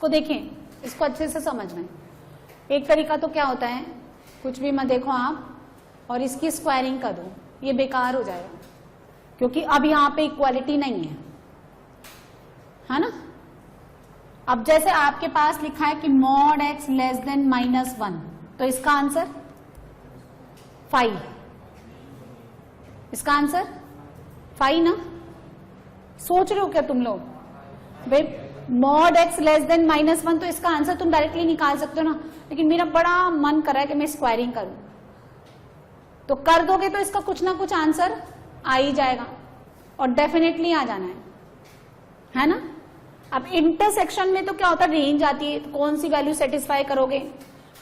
इसको देखें, इसको अच्छे से समझना है। एक तरीका तो क्या होता है, कुछ भी मत देखो आप और इसकी स्क्वायरिंग कर दो, ये बेकार हो जाएगा क्योंकि अब यहां पे इक्वालिटी नहीं है ना। अब जैसे आपके पास लिखा है कि मॉड x लेस देन -1, तो इसका आंसर 5, इसका आंसर 5 ना। सोच रहे हो क्या तुम लोग भाई, मॉड x लेस देन -1, तो इसका आंसर तुम डायरेक्टली निकाल सकते हो ना, लेकिन मेरा बड़ा मन कर रहा है कि मैं स्क्वायरिंग करूं, तो कर दोगे तो इसका कुछ ना कुछ आंसर आ ही जाएगा और डेफिनेटली आ जाना है ना। अब इंटरसेक्शन में तो क्या होता है, रेंज आती है, तो कौन सी वैल्यू सेटिस्फाई करोगे,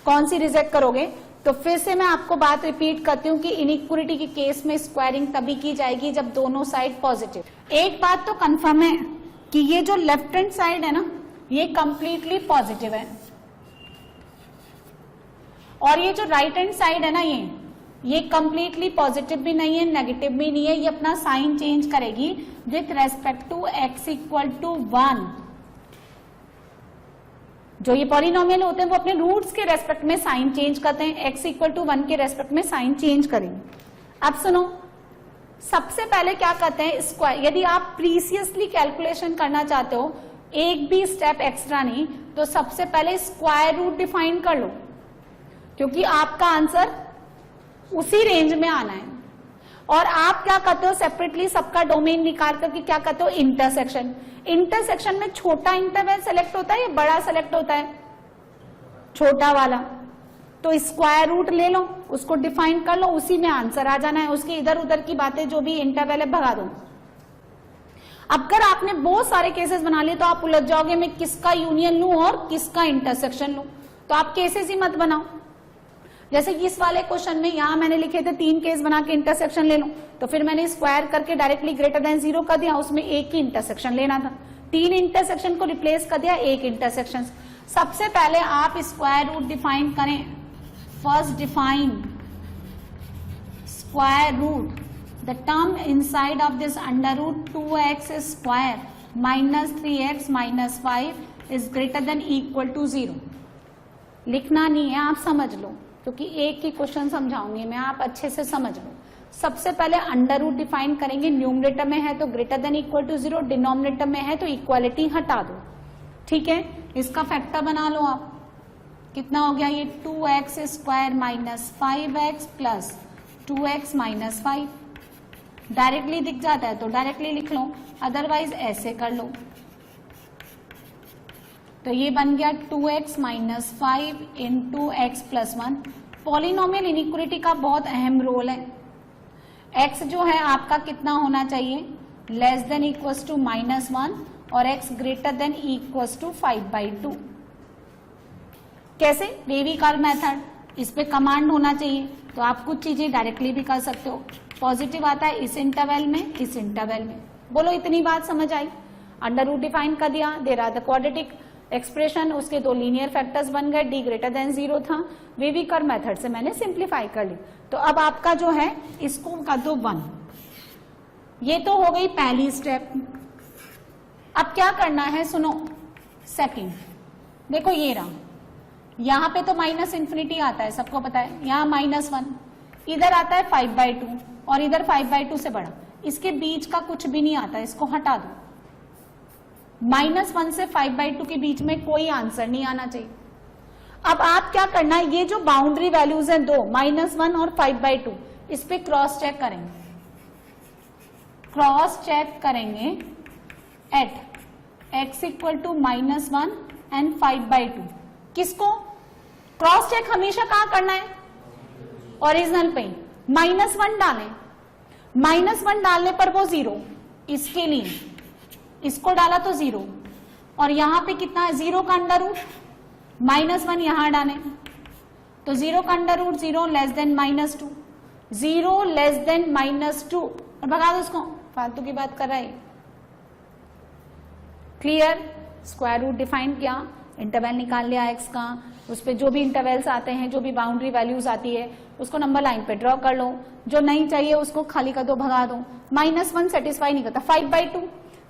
कौन सी रिजेक्ट करोगे। तो फिर से मैं आपको बात रिपीट करती हूं कि इनइक्वालिटी के केस में स्क्वायरिंग तभी की जाएगी जब दोनों साइड पॉजिटिव। एक बात तो कंफर्म है कि ये जो लेफ्ट हैंड साइड है ना, ये कंप्लीटली पॉजिटिव है, और ये जो राइट हैंड साइड है ना, ये कंप्लीटली पॉजिटिव भी नहीं है, नेगेटिव भी नहीं है, ये अपना साइन चेंज करेगी with respect to x equal to 1। जो ये पॉलिनोमियल होते हैं वो अपने रूट्स के रेस्पेक्ट में साइन चेंज करते हैं, x इक्वल टू 1 के रेस्पेक्ट में साइन चेंज करेंगे। अब सुनो, सबसे पहले क्या करते हैं, स्क्वायर, यदि आप प्रीसियसली कैलकुलेशन करना चाहते हो, एक भी स्टेप एक्स्ट्रा नहीं, तो सबसे पहले स्क्वायर रूट डिफाइन कर लो, क्योंकि आपका आंसर उसी रेंज में आना है। और आप क्या करते हो, सेपरेटली सबका डोमेन निकाल करके क्या करते हो, इंटरसेक्शन। इंटरसेक्शन में छोटा इंटरवल सेलेक्ट होता है या बड़ा सेलेक्ट होता है, छोटा वाला, तो स्क्वायर रूट ले लो, उसको डिफाइन कर लो, उसी में आंसर आ जाना है। उसकी इधर उधर की बातें जो भी इंटरवल है भगा दो। अगर आपने बहुत सारे केसेस बना लिए तो आप उलझ जाओगे, मैं किसका यूनियन लूं और किसका इंटरसेक्शन लूं, तो आप केसेस ही मत बनाओ। जैसे कि इस वाले क्वेश्चन में यहां मैंने लिखे थे 3 केस बना के इंटरसेक्शन ले लो, तो फिर मैंने स्क्वायर करके डायरेक्टली ग्रेटर देन 0 कर दिया, उसमें एक ही इंटरसेक्शन लेना था। 3 इंटरसेक्शन को रिप्लेस कर दिया एक इंटरसेक्शन। सबसे पहले आप स्क्वायर रूट डिफाइन करें। First define square root, the term inside of this under root 2x square minus 3x minus 5 is greater than equal to 0। लिखना नहीं है, आप समझ लो, क्योंकि एक ही क्वेश्चन समझाऊंगी मैं, आप अच्छे से समझ लो। सबसे पहले अंडर रूट डिफाइन करेंगे, न्यूमरेटर में है तो greater than equal to 0, denominator में है तो इक्वालिटी हटा दो, ठीक है। इसका फैक्टर बना लो आप, कितना हो गया ये 2x square minus 5x plus 2x minus 5। Directly दिख जाता है तो डायरेक्टली लिख लो, अदरवाइज ऐसे कर लो। तो ये बन गया 2x minus 5 into x plus 1। Polynomial inequality का बहुत अहम रोल है। x जो है आपका कितना होना चाहिए, लेस देन इक्वल्स टू -1 और x greater than equals to 5/2। कैसे, वेवी कर्व मेथड, इस पे कमांड होना चाहिए, तो आप कुछ चीजें डायरेक्टली भी कर सकते हो। पॉजिटिव आता है इस इंटरवल में, इस इंटरवल में। बोलो इतनी बात समझ आई। अंडर रूट डिफाइन कर दिया, there are the quadratic expression, उसके 2 लीनियर फैक्टर्स बन गए, d ग्रेटर देन 0 था, वेवी कर्व मेथड से मैंने सिंप्लीफाई कर ली। तो अब आपका जो है इसको कर दो 1। ये तो हो गई पहली स्टेप। अब क्या करना है, सुनो, सेकंड देखो, ये रहा, यहां पे तो माइनस इंफिनिटी आता है, सबको पता है, यहां -1, इधर आता है 5/2 और इधर 5/2 से बड़ा, इसके बीच का कुछ भी नहीं आता, इसको हटा दो। -1 से 5/2 के बीच में कोई आंसर नहीं आना चाहिए। अब आप क्या करना है, ये जो बाउंड्री वैल्यूज हैं 2, -1 और 5/2, इस पे क्रॉस चेक करेंगे। क्रॉस चेक करेंगे at x equal to -1 and 5/2। किसको क्रॉस चेक हमेशा कहां करना है, ओरिजिनल पे। -1 डालें, -1 डालने पर वो 0, इसके लिए इसको डाला तो 0, और यहां पे कितना है, 0 का अंडर रूट, -1 यहां डालें तो 0 का under root 0 less than -2, 0 less than -2, और भगा दो उसको, फालतू की बात कर रहा है। क्लियर, स्क्वायर रूट डिफाइन किया, इंटरवल निकाल लिया x का, उस पे जो भी इंटरवल्स आते हैं, जो भी बाउंड्री वैल्यूज आती है, उसको नंबर लाइन पे ड्रॉ कर लो, जो नहीं चाहिए उसको खाली कर दो, भगा दो। -1 सेटिस्फाई नहीं करता,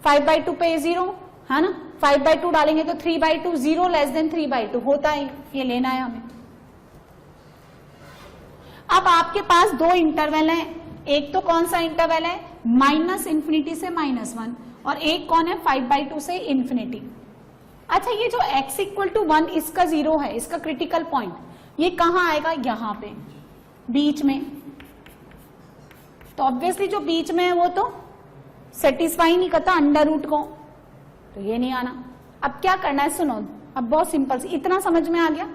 5/2 पे 0 है ना, 5/2 डालेंगे तो 3/2, 0 लेस देन 3/2 होता है, ये लेना है हमें। अब आपके पास दो इंटरवल है, एक तो कौन सा इंटरवल है, -∞ से -1, और एक कौन है 5/2 से इन्फिनिटी। अच्छा, ये जो x = 1 इसका 0 है, इसका क्रिटिकल पॉइंट, ये कहां आएगा, यहां पे बीच में। तो ऑब्वियसली जो बीच में है वो तो सेटिस्फाई नहीं करता √, को, तो ये नहीं आना। अब क्या करना है, सुनो, अब बहुत सिंपल, इतना समझ में आ गया।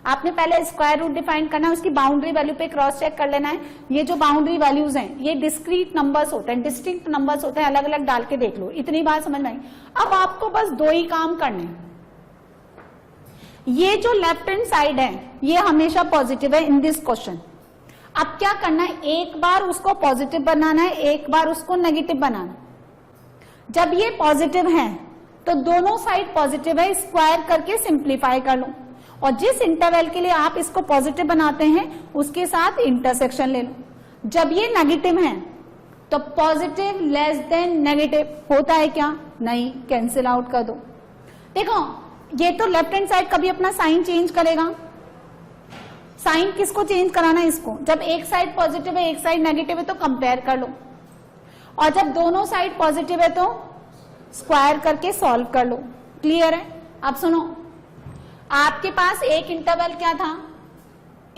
आपने पहले स्क्वायर रूट डिफाइन करना है, उसकी बाउंड्री वैल्यू पे क्रॉस चेक कर लेना है। ये जो बाउंड्री वैल्यूज हैं ये डिस्क्रीट नंबर्स होते हैं, डिस्टिंक्ट नंबर्स होते हैं, अलग अलग डाल के देख लो। इतनी बात समझ में आई। अब आपको बस दो ही काम करने हैं। ये जो लेफ्ट हैंड साइड है ये हमेशा पॉजिटिव है इन दिस क्वेश्चन। अब क्या करना है, एक बार उसको पॉजिटिव बनाना है, एक बार उसको नेगेटिव बनाना। जब ये पॉजिटिव है तो दोनों साइड पॉजिटिव है, स्क्वायर करके सिंप्लीफाई कर लो, और जिस इंटरवल के लिए आप इसको पॉजिटिव बनाते हैं उसके साथ इंटरसेक्शन ले लो। जब ये नेगेटिव है तो पॉजिटिव लेस देन नेगेटिव होता है क्या, नहीं, कैंसिल आउट कर दो। देखो ये तो लेफ्ट हैंड साइड कभी अपना साइन चेंज करेगा। साइन किसको चेंज कराना है, इसको। जब एक साइड पॉजिटिव है एक साइड नेगेटिव है तो कंपेयर कर लो, और जब दोनों साइड पॉजिटिव है तो स्क्वायर करके सॉल्व कर लो। क्लियर है। अब सुनो, आपके पास एक इंटरवल क्या था,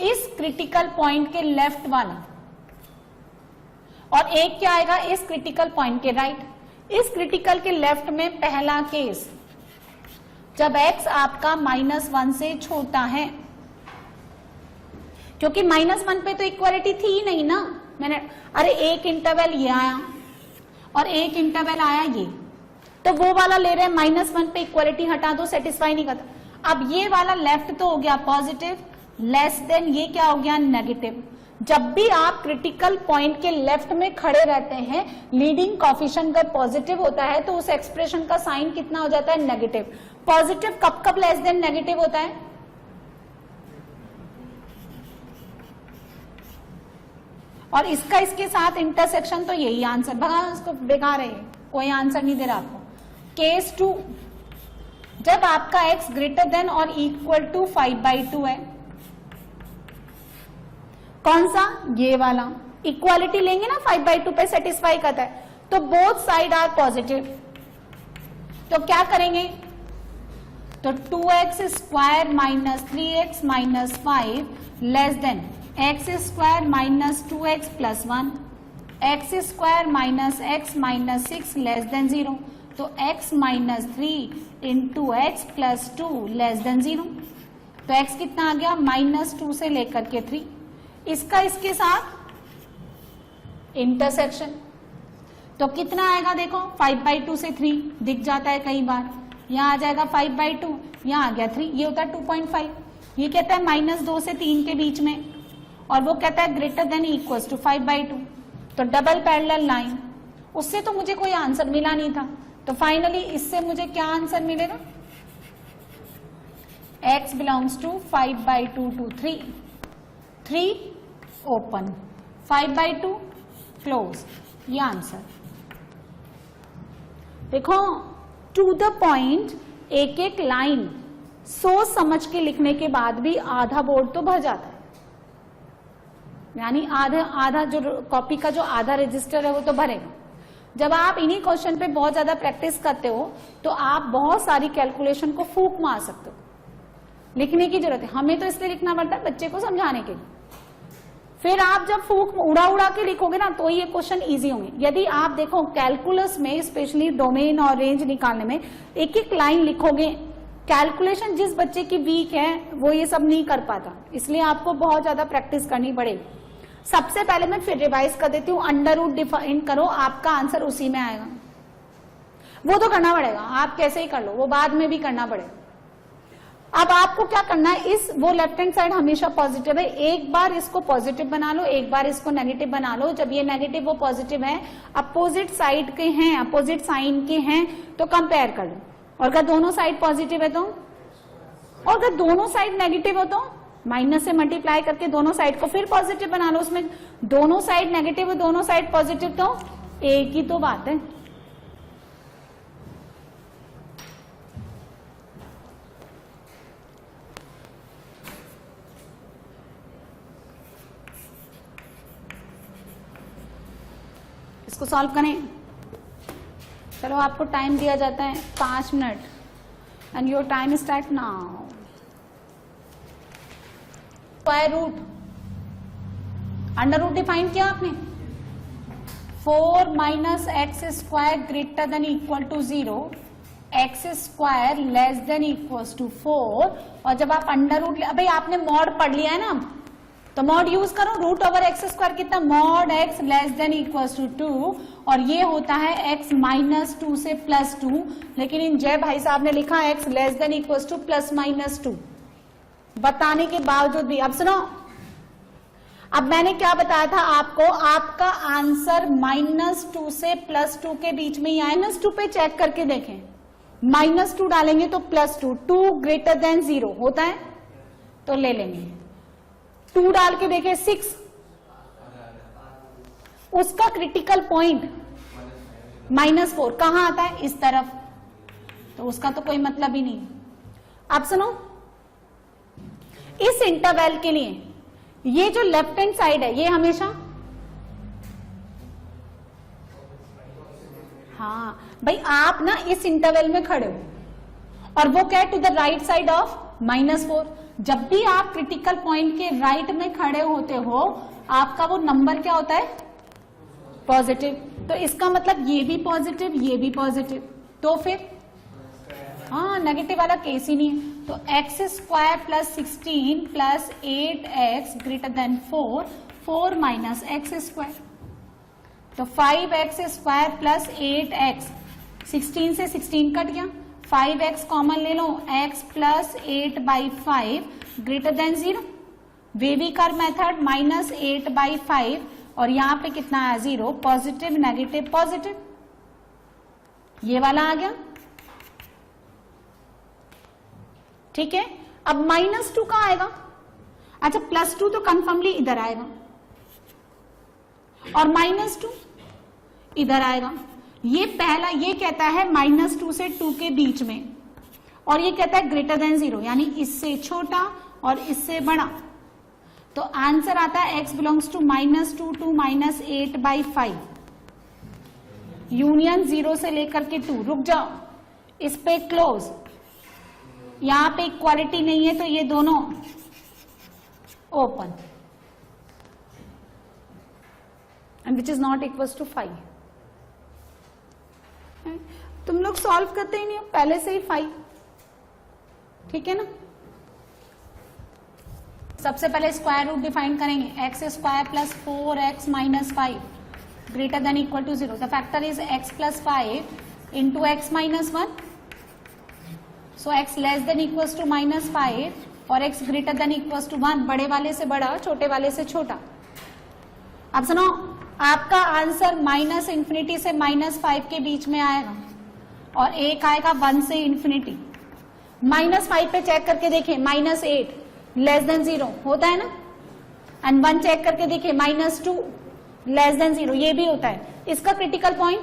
इस क्रिटिकल पॉइंट के लेफ्ट वाला, और एक क्या आएगा इस क्रिटिकल पॉइंट के राइट। इस क्रिटिकल के लेफ्ट में पहला केस, जब x आपका -1 से छोटा है, क्योंकि -1 पे तो इक्वालिटी थी ही नहीं ना। मैंने अरे एक इंटरवल ये आया और एक इंटरवल आया ये, तो वो वाला ले रहे हैं -1 पे इक्वालिटी हटा दो, सेटिस्फाई नहीं करता। अब ये वाला लेफ्ट तो हो गया पॉजिटिव, लेस देन ये क्या हो गया नेगेटिव। जब भी आप क्रिटिकल पॉइंट के लेफ्ट में खड़े रहते हैं, लीडिंग कोएफिशिएंट अगर पॉजिटिव होता है तो उस एक्सप्रेशन का साइन कितना हो जाता है, नेगेटिव। पॉजिटिव कब कब लेस देन नेगेटिव होता है, और इसका इसके साथ इंटरसेक्शन, तो यही आंसर। भगा उसको, बेकार है, कोई आंसर नहीं दे रहा आपको। केस 2, जब आपका x ग्रेटर देन और इक्वल टू 5/2 है, कौन सा, ये वाला। इक्वालिटी लेंगे ना, 5/2 पे सेटिस्फाई करता है, तो बोथ साइड आर पॉजिटिव। तो क्या करेंगे, तो 2x square - 3x - 5 less than x square - 2x + 1, x square - x - 6 less than 0, तो x - 3 × x + 2 लेस देन 0। तो x कितना आ गया, -2 से लेकर के 3। इसका इसके साथ इंटरसेक्शन, तो कितना आएगा, देखो 5/2 से 3 दिख जाता है कई बार, यहाँ आ जाएगा 5/2, यहाँ आ गया 3, ये होता है 2.5। ये कहता है -2 से 3 के बीच में, और वो कहता है ग्रेटर देन इक्वल टू 5/2। तो डबल पैरेलल लाइन, उससे तो मुझे कोई आंसर मिला नहीं था, तो फाइनली इससे मुझे क्या आंसर मिलेगा, x belongs to 5/2 to 3, 3 open, 5/2 close, ये आंसर। देखो टू द पॉइंट, एक एक लाइन सोच समझ के लिखने के बाद भी आधा बोर्ड तो भर जाता है, यानी आधा जो कॉपी का जो आधा रजिस्टर है वो तो भरेगा। जब आप इन्हीं क्वेश्चन पे बहुत ज्यादा प्रैक्टिस करते हो तो आप बहुत सारी कैलकुलेशन को फूंक मार सकते हो। लिखने की जरूरत है, हमें तो इसलिए लिखना पड़ता है बच्चे को समझाने के लिए। फिर आप जब फूंक उड़ा के लिखोगे ना तो ये क्वेश्चन इजी होंगे। यदि आप देखो कैलकुलस में स्पेशली डोमेन और रेंज निकालने में एक एक लाइन लिखोगे, कैलकुलेशन जिस बच्चे की वीक है वो ये सब नहीं कर पाता, इसलिए आपको बहुत ज्यादा प्रैक्टिस करनी पड़ेगी। सबसे पहले मैं फिर रिवाइज कर देती हूँ, अंडर रूट डिफाइन करो, आपका आंसर उसी में आएगा। वो तो करना पड़ेगा, आप कैसे ही कर लो, वो बाद में भी करना पड़ेगा। अब आपको क्या करना है, इस वो लेफ्ट हैंड साइड हमेशा पॉजिटिव है, एक बार इसको पॉजिटिव बना लो, एक बार इसको नेगेटिव बना लो। जब ये नेगेटिव वो पॉजिटिव है, अपोजिट साइड के हैं, अपोजिट साइन के हैं, तो कंपेयर कर लो। और अगर दोनों साइड पॉजिटिव है तो, और अगर दोनों साइड नेगेटिव हो तो माइनस से मल्टीप्लाई करके दोनों साइड को फिर पॉजिटिव बना लो। उसमें दोनों साइड नेगेटिव है, दोनों साइड पॉजिटिव, तो एक ही तो बात है। इसको सॉल्व करें। चलो आपको टाइम दिया जाता है 5 minute and your time start now. Square root, under root define किया आपने, 4 minus x square greater than equal to 0, x square less than equal to 4। और जब आप अंडर रूट, भाई आपने मॉड पढ़ लिया है ना, तो मॉड यूज करो। रूट ओवर एक्स स्क्वायर कितना, mod x less than equal to 2, और ये होता है एक्स माइनस 2 से प्लस 2, लेकिन इन जय भाई साहब ने लिखा x less than equal to plus minus 2 बताने के बावजूद भी। अब सुनो, अब मैंने क्या बताया था आपको, आपका आंसर -2 से +2 के बीच में ही आए। -2 पे चेक करके देखें, -2 डालेंगे तो +2, 2 ग्रेटर देन 0 होता है तो ले लेंगे। 2 डाल के देखें 6, उसका क्रिटिकल पॉइंट -4 कहां आता है, इस तरफ, तो उसका तो कोई मतलब ही नहीं। अब सुनो, इस इंटरवल के लिए ये जो लेफ्ट हैंड साइड है ये हमेशा, हाँ भाई आप ना इस इंटरवल में खड़े हो और वो क्या है, to the right side of -4। जब भी आप क्रिटिकल पॉइंट के राइट में खड़े होते हो आपका वो नंबर क्या होता है, पॉजिटिव। तो इसका मतलब ये भी पॉजिटिव, ये भी पॉजिटिव, तो फिर हाँ नेगेटिव वाला केस ही नहीं है। तो x square plus 16 plus 8x greater than 4, 4 minus x square, तो 5x स्क्वायर प्लस 8x, 16 से 16 कट गया, 5x कॉमन ले लो, x plus 8/5 greater than 0, wavy curve method -8/5, और यहां पे कितना है 0, पॉजिटिव नेगेटिव पॉजिटिव, ये वाला आ गया। ठीक है, अब -2 कहां आएगा, अच्छा +2 तो कंफर्मली इधर आएगा, और -2 इधर आएगा। ये पहला ये कहता है -2 से 2 के बीच में, और ये कहता है ग्रेटर देन 0, यानी इससे छोटा और इससे बड़ा। तो आंसर आता है x belongs to -2 to -8/5, union 0 से लेकर के 2। रुक जाओ, इस पे क्लोज, यहां पे इक्वालिटी नहीं है तो ये दोनों open, and which is not equals to 5। तुम लोग सॉल्व करते ही नहीं हो, पहले से ही 5, ठीक है ना। सबसे पहले स्क्वायर रूट डिफाइन करेंगे, x square plus 4x minus 5 greater than equal to 0। The factor is x plus 5 into x minus 1, so x less than equals to -5 और x greater than equals to 1, बड़े वाले से बड़ा छोटे वाले से छोटा। अब सुनो, आपका आंसर -∞ से -5 के बीच में आएगा, और एक आएगा 1 से ∞। -5 पे चेक करके देखें, -8 लेस देन 0 होता है ना, एंड 1 चेक करके देखें, -2 लेस देन 0, ये भी होता है। इसका क्रिटिकल पॉइंट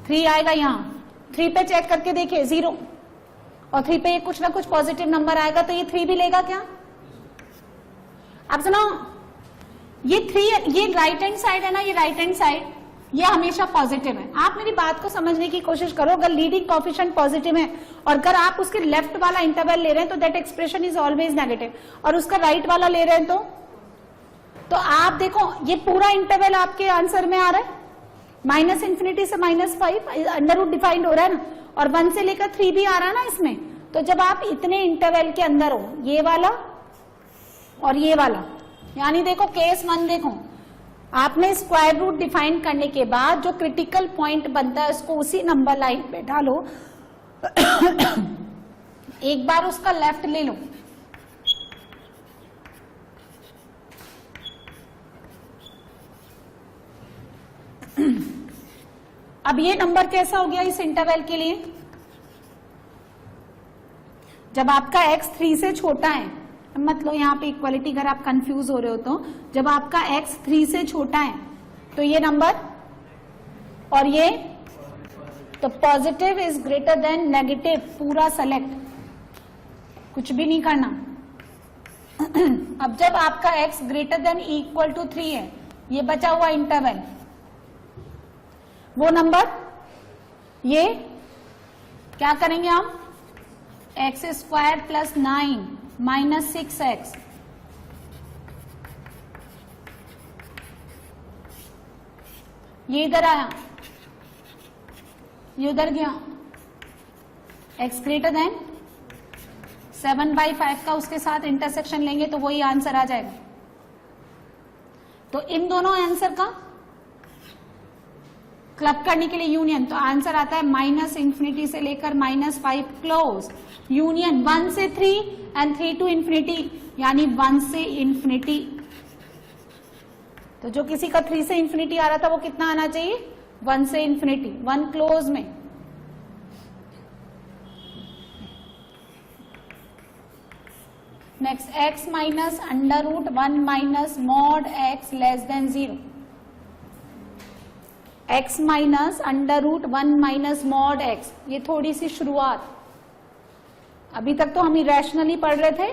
3 आएगा यहाँ, 3 पे चेक करके देखें 0, और 3 पे कुछ ना कुछ पॉजिटिव नंबर आएगा, तो ये 3 भी लेगा क्या। अब सुनो, ये 3, ये राइट हैंड साइड है ना, ये राइट हैंड साइड ये हमेशा पॉजिटिव है। आप मेरी बात को समझने की कोशिश करो, अगर लीडिंग कोएफिशिएंट पॉजिटिव है और अगर आप उसके लेफ्ट वाला इंटरवल ले रहे हैं तो that expression is always negative, और उसका राइट वाला ले रहे हैं तो आप देखो ये पूरा इंटरवल आपके आंसर में आ रहा है, -∞ से -5 अंडर रूट डिफाइंड हो रहा है ना, और 1 से लेकर 3 भी आ रहा है ना इसमें। तो जब आप इतने इंटरवल के अंदर हो, ये वाला और ये वाला, यानी देखो केस 1 देखो, आपने स्क्वायर रूट डिफाइन करने के बाद जो क्रिटिकल पॉइंट बनता है उसको उसी नंबर लाइन पे डालो, एक बार उसका लेफ्ट ले लो, अब ये नंबर कैसा हो गया इस इंटरवल के लिए, जब आपका x 3 से छोटा है, मतलब यहाँ पे इक्वालिटी अगर आप कंफ्यूज हो रहे हो तो, जब आपका x 3 से छोटा है तो ये नंबर, और ये तो positive is greater than negative, पूरा सेलेक्ट, कुछ भी नहीं करना। अब जब आपका x greater than equal to 3 है, ये बचा हुआ इंटरवल, वो नंबर, ये क्या करेंगे हम, x square plus 9 minus 6x, ये इधर आया, ये उधर गया, x ग्रेटर देन 7/5 का उसके साथ इंटरसेक्शन लेंगे तो वही आंसर आ जाएगा। तो इन दोनों आंसर का क्लब करने के लिए यूनियन, तो आंसर आता है -∞ से लेकर -5 क्लोज, यूनियन 1 से 3 एंड 3 to ∞, यानी 1 से ∞। तो जो किसी का 3 से ∞ आ रहा था वो कितना आना चाहिए, 1 से ∞, 1 क्लोज में। Next x minus √1 minus mod x less then 0, x minus √1 minus mod x, ये थोड़ी सी शुरुआत, अभी तक तो हम इरेशनल ही पढ़ रहे थे,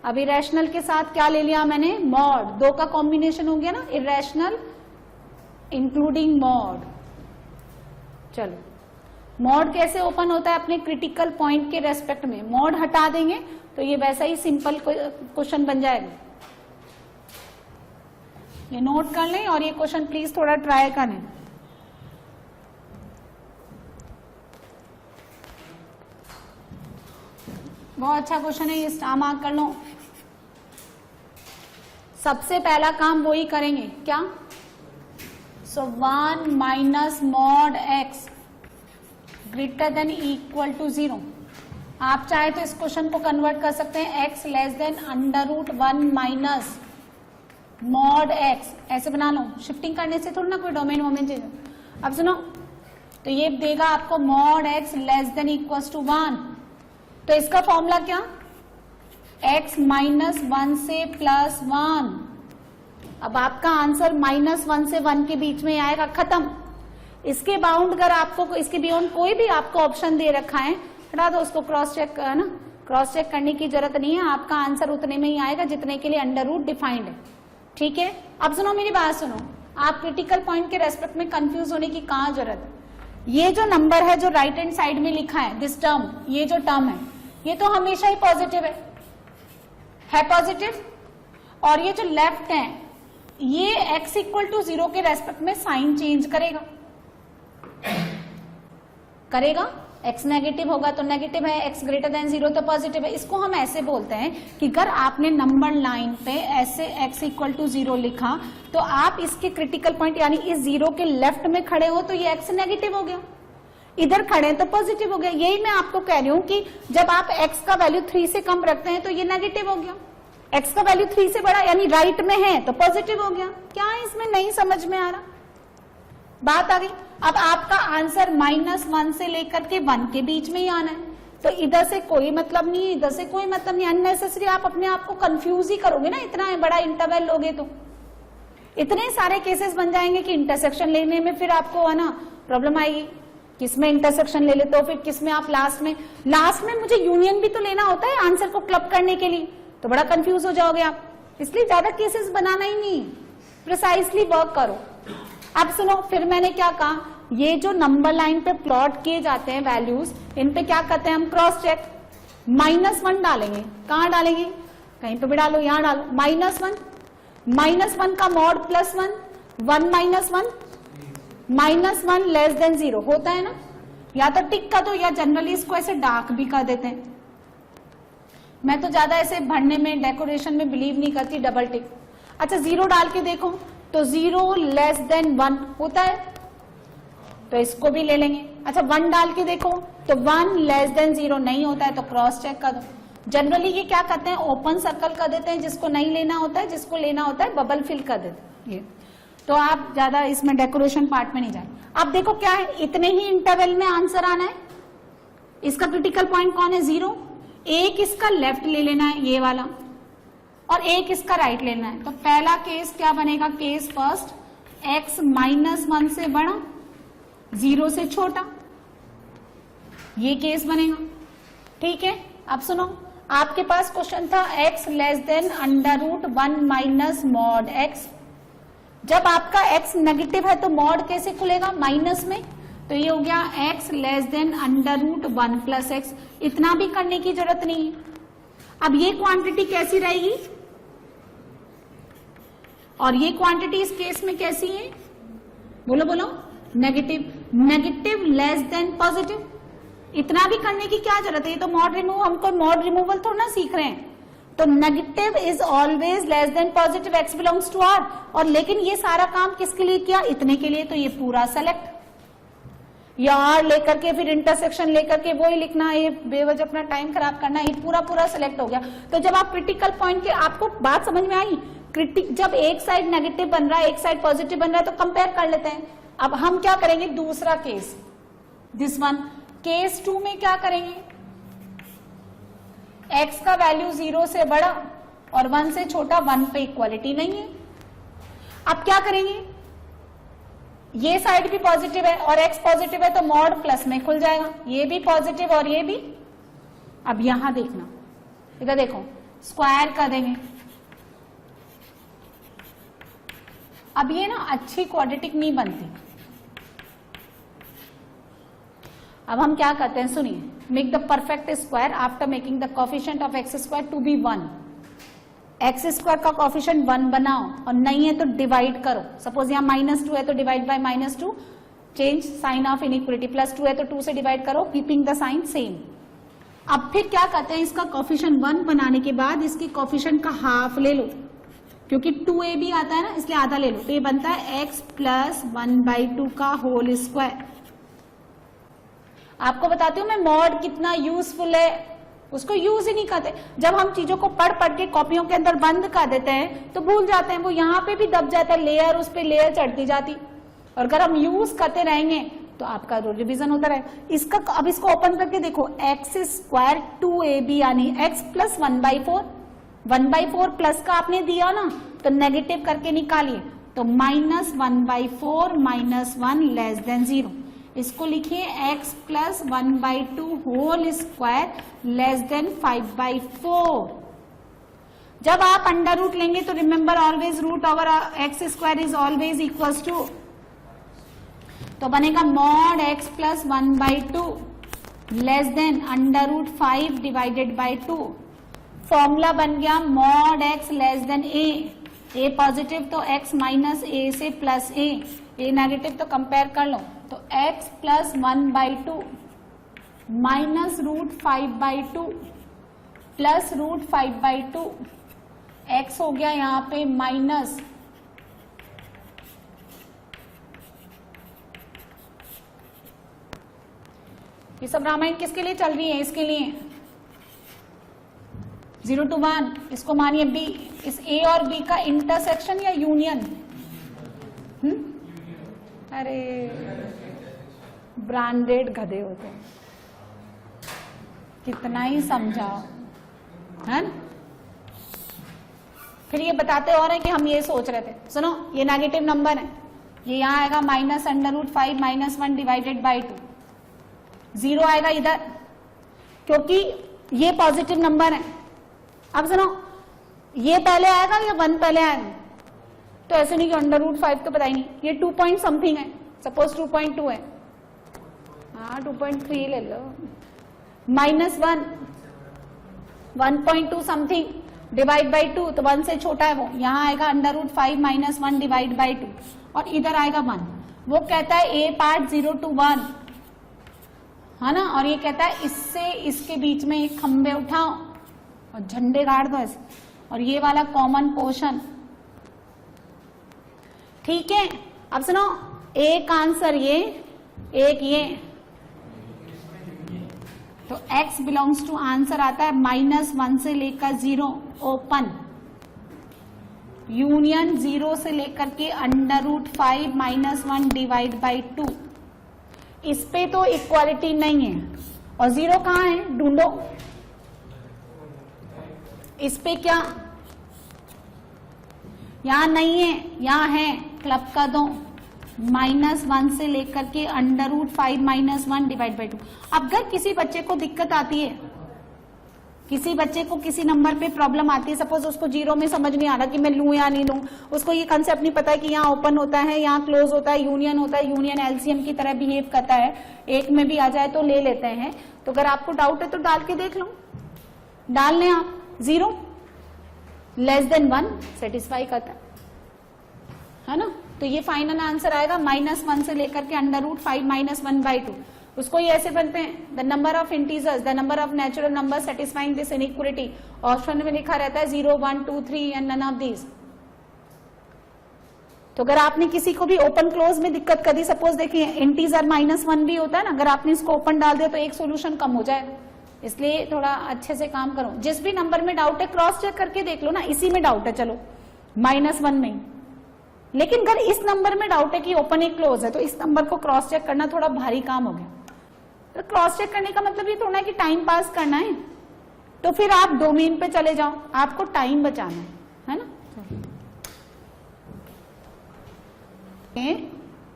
अब इरेशनल के साथ क्या ले लिया मैंने, मॉड, दो का कॉम्बिनेशन हो गया ना, इरेशनल इंक्लूडिंग मॉड। चलो, मॉड कैसे ओपन होता है, अपने क्रिटिकल पॉइंट के रेस्पेक्ट में, मॉड हटा देंगे तो ये वैसा ही सिंपल क्वेश्चन बन जाएगा। ये नोट कर लें और ये क्वेश्चन प्लीज थोड़ा ट्राई करें। बहुत अच्छा क्वेश्चन है, ये स्टार मार्क कर लो। सबसे पहला काम वही करेंगे, क्या, so 1 minus mod x greater than equal to 0। आप चाहे तो इस क्वेश्चन को कन्वर्ट कर सकते हैं, x less than √1 minus mod x, ऐसे बना लो, शिफ्टिंग करने से थोड़ा ना कोई डोमेन वोमेन चेंज। अब सुनो, तो ये देगा आपको mod x less than equal to 1, तो इसका फॉर्मूला क्या, x -1 से +1। अब आपका आंसर -1 से 1 के बीच में आएगा, खत्म। इसके बाउंड अगर आपको, इसके बियॉन्ड कोई भी आपको ऑप्शन दे रखा है, हटा दो उसको, क्रॉस चेक ना, क्रॉस चेक करने की जरूरत नहीं है, आपका आंसर उतने में ही आएगा जितने के लिए अंडर रूट डिफाइंड है। ठीक है, अब सुनो मेरी बात सुनो, आप क्रिटिकल पॉइंट के रेस्पेक्ट में कंफ्यूज होने की कहां जरूरत है। ये जो नंबर है जो राइट हैंड साइड में लिखा है, दिस टर्म, ये जो टर्म है ये तो हमेशा ही पॉजिटिव है पॉजिटिव, और ये जो लेफ्ट है ये x = 0 के रेस्पेक्ट में साइन चेंज करेगा, x नेगेटिव होगा तो नेगेटिव है, x ग्रेटर देन 0 तो पॉजिटिव है। इसको हम ऐसे बोलते हैं कि अगर आपने नंबर लाइन पे ऐसे x = 0 लिखा तो आप इसके क्रिटिकल पॉइंट यानी इस 0 के लेफ्ट में खड़े हो तो ये x नेगेटिव हो गया, इधर खड़े तो पॉजिटिव हो गया। यही मैं आपको कह रही हूं कि जब आप x का वैल्यू 3 से कम रखते हैं तो ये नेगेटिव हो गया, x का वैल्यू 3 से बड़ा यानी राइट में है तो पॉजिटिव हो गया। क्या इसमें नहीं समझ में आ रहा, बात आ गई। अब आपका आंसर -1 से लेकर के 1 के बीच में ही आना है, तो इधर से कोई मतलब नहीं, इधर से कोई मतलब नहीं, अननेसेसरी आप अपने आप को कंफ्यूज ही करोगे ना, इतना बड़ा इंटरवल लोगे तो इतने सारे केसेस बन जाएंगे कि इंटरसेक्शन लेने में फिर आपको है ना प्रॉब्लम आएगी, किसमें इंटरसेक्शन ले लेते हो, फिर किसमें आप लास्ट में मुझे यूनियन भी तो लेना होता है आंसर को क्लब करने के लिए, तो बड़ा कंफ्यूज हो जाओगे आप। इसलिए ज्यादा केसेस बनाना ही नहीं, प्रिसाइसली वर्क करो। अब सुनो, फिर मैंने क्या कहा, ये जो नंबर लाइन पे प्लॉट किए जाते हैं वैल्यूज, इन पे क्या करते हैं हम, क्रॉस चेक, -1 डालेंगे, कहां डालेंगे, कहीं पे भी डालो, यहां डालो, -1 का मॉड +1, 1 -1 लेस देन 0 होता है ना, या तो टिक का दो या जनरली इसको ऐसे डार्क भी कर देते हैं। मैं तो ज्यादा ऐसे भरने में डेकोरेशन में बिलीव नहीं करती, डबल टिक। अच्छा 0 डाल के देखो तो 0 लेस देन 1 होता है, तो इसको भी ले लेंगे। अच्छा 1 डाल के देखो तो 1 लेस देन 0 नहीं होता है, तो क्रॉस चेक कर दो। जनरली ये क्या करते हैं, ओपन सर्कल कर देते हैं, जिसको नहीं लेना होता है, जिसको लेना होता है बबल फिल कर देते हैं। तो आप ज्यादा इसमें डेकोरेशन पार्ट में नहीं जाए। अब देखो क्या है, इतने ही इंटरवल में आंसर आना है। इसका क्रिटिकल पॉइंट कौन है, 0। एक इसका लेफ्ट ले लेना है ये वाला, और एक इसका राइट लेना है। तो पहला केस क्या बनेगा, केस फर्स्ट, x -1 से बड़ा 0 से छोटा, ये केस बनेगा। ठीक है, अब सुनो, आपके पास क्वेश्चन था x less than √1 minus mod x। जब आपका x नेगेटिव है तो मॉड कैसे खुलेगा, माइनस में, तो ये हो गया x less than under root 1 plus x. इतना भी करने की जरूरत नहीं है। अब ये क्वांटिटी कैसी रहेगी और ये क्वांटिटी इस केस में कैसी है? बोलो बोलो। Negative. Negative less than positive. इतना भी करने की क्या जरूरत है? ये तो मॉड रिमूव, हमको मॉड रिमूवल थोड़ा ना सीख रहे हैं। तो negative is always less than positive, x belongs to r। और लेकिन ये सारा काम किसके लिए किया? इतने के लिए। तो ये पूरा सेलेक्ट, या r लेकर के फिर इंटरसेक्शन लेकर के वही लिखना, ये बेवजह अपना टाइम खराब करना, ये पूरा सेलेक्ट हो गया। तो जब आप क्रिटिकल पॉइंट के, आपको बात समझ में आई? जब एक साइड नेगेटिव बन रहा है एक साइड पॉजिटिव बन रहा है तो कंपेयर कर लेते हैं। अब हम क्या करेंगे? दूसरा केस, दिस वन। केस 2 में क्या करेंगे? x का वैल्यू 0 से बड़ा और 1 से छोटा, 1 पे इक्वालिटी नहीं है। अब क्या करेंगे? ये साइड भी पॉजिटिव है और x पॉजिटिव है तो मॉड प्लस में खुल जाएगा, ये भी पॉजिटिव और ये भी। अब यहां देखना, इधर देखो, स्क्वायर कर देंगे। अब ये ना अच्छी क्वाड्रेटिक नहीं बनती। अब हम क्या करते हैं? सुनिए, make the perfect square after making the coefficient of x square to be 1। X square का कोफिशिएंट 1 बनाओ और नहीं है तो डिवाइड करो। सपोज यहाँ -2 है तो divide by -2, change sign of inequality. +2 है तो 2 से डिवाइड करो, कीपिंग द साइन सेम। अब फिर क्या करते हैं? इसका कोफिशिएंट 1 बनाने के बाद इसके कोफिशिएंट का हाफ ले लो, क्योंकि 2ab आता है ना, इसलिए आधा ले लो। तो ये बनता है x + 1/2 का होल स्क्वायर। आपको बताती हूँ मैं मॉड कितना यूजफुल है, उसको यूज ही नहीं करते। जब हम चीजों को पढ़ के कॉपियों के अंदर बंद कर देते हैं तो भूल जाते हैं, वो यहाँ पे भी दब जाता है, लेयर उस पे लेयर चढ़ती जाती। और अगर हम यूज करते रहेंगे तो आपका रिवीजन होता रहेगा। इसका अब इसको ओपन करके देखो, x² 2ab यानी x + 1/4। 1/4 प्लस का आपने दिया ना, तो नेगेटिव करके निकालिए, तो -1/4 -1 लेस देन 0। इसको लिखिए x + 1/2 whole square less than 5/4। जब आप अंडर रूट लेंगे तो remember always root over x² is always equals to, तो बनेगा mod x + 1/2 less than √5 divided by 2। Formula बन गया mod x less than a positive तो x माइनस a से प्लस a नेगेटिव तो कंपेयर कर लो, तो x + 1/2 -√5/2 प्लस √5/2, x हो गया यहाँ पे माइनस ये सब रामायण किसके लिए चल रही है? इसके लिए 0 to 1। इसको मानिए b, इस a और b का इंटरसेक्शन या यूनियन। अरे ब्रांडेड गधे होते हैं, कितना ही समझाओ, है ना? फिर ये बताते और है कि हम ये सोच रहे थे। सुनो, ये नेगेटिव नंबर है, ये यहाँ आएगा -√5 -1 डिवाइडेड बाय 2। 0 आएगा इधर, क्योंकि ये पॉजिटिव नंबर है। अब सुनो, ये पहले आएगा या 1 पहले आएगा? तो ऐसे नहीं कि √5 तो पता ही नहीं, ये 2 पॉइंट समथिंग है, सपोज 2.2 है, हाँ 2.3 ले लो, -1 1.2 समथिंग डिवाइड बाय 2, तो 1 से छोटा है वो, यहाँ आएगा √5 -1 डिवाइड बाय 2 और इधर आएगा 1। वो कहता है a पार्ट 0 to 1, है ना, और ये कहता है इससे इसके बीच में एक खंबे उठाओ और झंडे गाड़ दो ऐसे, और ये वाला कॉमन पोर्शन। ठीक है, अब सुनो, एक आंसर ये, एक ये, तो x बिलोंग्स टू आंसर आता है -1 से लेकर 0 ओपन, यूनियन 0 से लेकर के √5 -1 डिवाइड बाय 2। इस पे तो इक्वालिटी नहीं है, और 0 कहाँ है ढूंढो। इस पे क्या, यहां नहीं है, यहां है, क्लब कर दो, -1 से लेकर के √5 -1 डिवाइड बाय 2। अब अगर किसी बच्चे को दिक्कत आती है किसी बच्चे को किसी नंबर पे प्रॉब्लम आती है, सपोज उसको जीरो में समझ नहीं आ रहा कि मैं लूं या नहीं लूं, उसको ये कंसेप्ट नहीं पता है कि यहाँ ओपन होता है, यहाँ क्लोज होता है, यूनियन होता है, यूनियन एलसीएम की तरह बिहेव करता है, एक में भी आ जाए तो ले लेते हैं। तो अगर आपको डाउट है तो डाल के देख लो, डाल लें आप, 0 लेस देन 1 सेटिस्फाई करता है ना। तो ये फाइनल आंसर आएगा -1 से लेकर के √5 -1/2। उसको ये ऐसे बनते हैं, the number of integers, the number of natural number satisfying this inequality. Option में लिखा रहता है 0 1 2 3 एंड नन ऑफ दीज। तो अगर आपने किसी को भी ओपन क्लोज में दिक्कत कर दी, सपोज देखिए इंटीजर -1 भी होता है ना, अगर आपने इसको ओपन डाल दिया तो एक सोल्यूशन कम हो जाएगा। इसलिए थोड़ा अच्छे से काम करो। जिस भी नंबर में डाउट है क्रॉस चेक करके देख लो ना, इसी में डाउट है चलो -1 में ही, लेकिन अगर इस नंबर में डाउट है कि ओपन है क्लोज है, तो इस नंबर को क्रॉस चेक करना थोड़ा भारी काम हो गया। तो क्रॉस चेक करने का मतलब ये थोड़ा है कि टाइम पास करना है, तो फिर आप डोमेन पे चले जाओ, आपको टाइम बचाना है ना।